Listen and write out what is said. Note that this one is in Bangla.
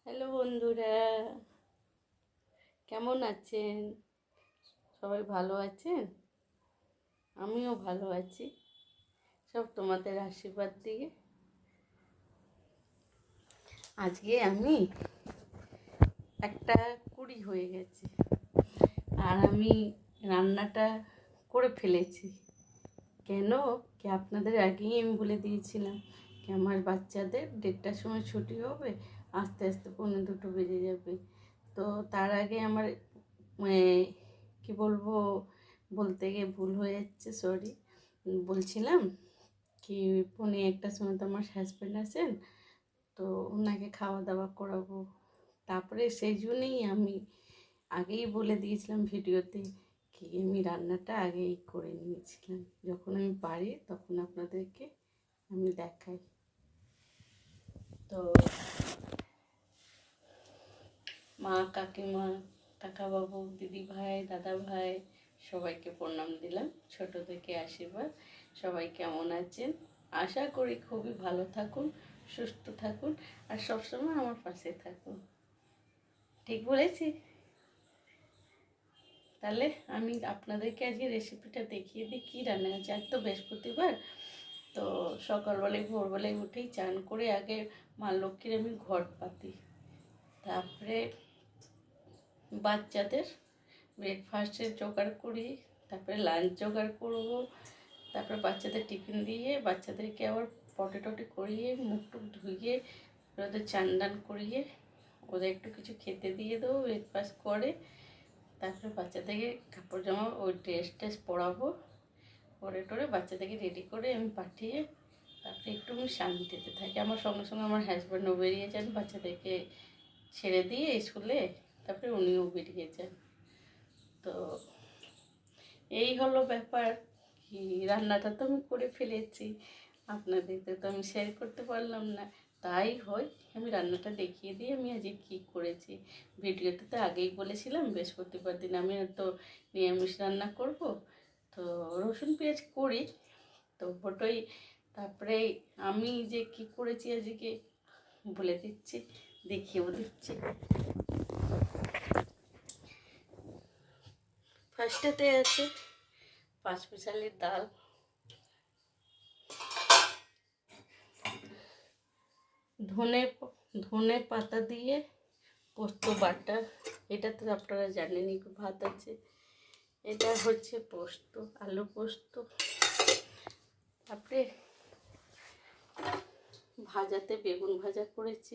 হ্যালো বন্ধুরা, কেমন আছেন? সবাই ভালো আছেন? আমিও ভালো আছি, সব তোমাদের আশীর্বাদ দিয়ে। আজকে আমি একটা 20 হয়ে গেছে আর আমি রান্নাটা করে ফেলেছি। কেন কি আপনাদের আগেই আমি বলে দিয়েছিলাম কি আমার বাচ্চাদের 1:30টার সময় ছুটি হবে, আস্তে আস্তে 1:45 বেজে যাবে। তো তার আগে আমার কি বলবো, বলতে গিয়ে ভুল হয়ে যাচ্ছে, সরি। বলছিলাম কি 1:45টার সময় তো আমার হাজব্যান্ড আসেন, তো ওনাকে খাওয়া দাওয়া করাবো। তারপরে সেই জন্যেই আমি আগেই বলে দিয়েছিলাম ভিডিওতে কি আমি রান্নাটা আগেই করে নিয়েছিলাম, যখন আমি পারি তখন আপনাদেরকে আমি দেখাই। তো মা, কাকিমা, কাকাবাবু, দিদি ভাই, দাদা ভাই সবাইকে প্রণাম দিলাম, ছোট থেকে আশীর্বাদ। সবাই কেমন আছেন? আশা করি খুবই ভালো থাকুন, সুস্থ থাকুন আর সবসময় আমার পাশে থাকুন। ঠিক বলেছি? তাহলে আমি আপনাদেরকে আজকে রেসিপিটা দেখিয়ে দিই কী রান্না আছে। আজ তো বৃহস্পতিবার, তো সকালবেলায় ভোরবেলায় উঠেই চান করে আগে মা লক্ষ্মীর আমি ঘট পাতি, তারপরে বাচ্চাদের ব্রেকফাস্টের জোগাড় করি, তারপরে লাঞ্চ জোগাড় করব, তারপরে বাচ্চাদের টিফিন দিয়ে বাচ্চাদেরকে আবার পটি টটি করিয়ে মুখ টুক ধুইয়ে ওদের চান টান করিয়ে ওদের একটু কিছু খেতে দিয়ে দেবো ব্রেকফাস্ট করে। তারপরে বাচ্চাদেরকে কাপড় জামা ওই ড্রেস পরাবো, পরে টরে বাচ্চাদেরকে রেডি করে আমি পাঠিয়ে তারপরে একটু আমি শান্তিতে থাকি। আমার সঙ্গে সঙ্গে আমার হাজব্যান্ডও বেরিয়ে যান বাচ্চাদেরকে ছেড়ে দিয়ে স্কুলে, তারপরে উনিও বেরিয়ে যান। তো এই হলো ব্যাপার। কি রান্নাটা তো আমি করে ফেলেছি, আপনাদেরকে তো আমি শেয়ার করতে পারলাম না, তাই হয় আমি রান্নাটা দেখিয়ে দিই আমি আজকে কী করেছি। ভিডিওতে তো আগেই বলেছিলাম বৃহস্পতিবার দিন আমি তো নিরামিষ রান্না করব, তো রসুন পেঁয়াজ করি তো বটোই। তারপরে আমি যে কি করেছি আজকে বলে দিচ্ছি, দেখিয়েও দিচ্ছি। ফার্স্টেতে আছে 5 মিশালির ডাল, ধনে পাতা দিয়ে পোস্ত বাটা, এটা তো আপনারা জানেনই, ভাত আছে। এটা হচ্ছে পোস্ত, আলু পোস্ত। তারপরে ভাজাতে বেগুন ভাজা করেছি,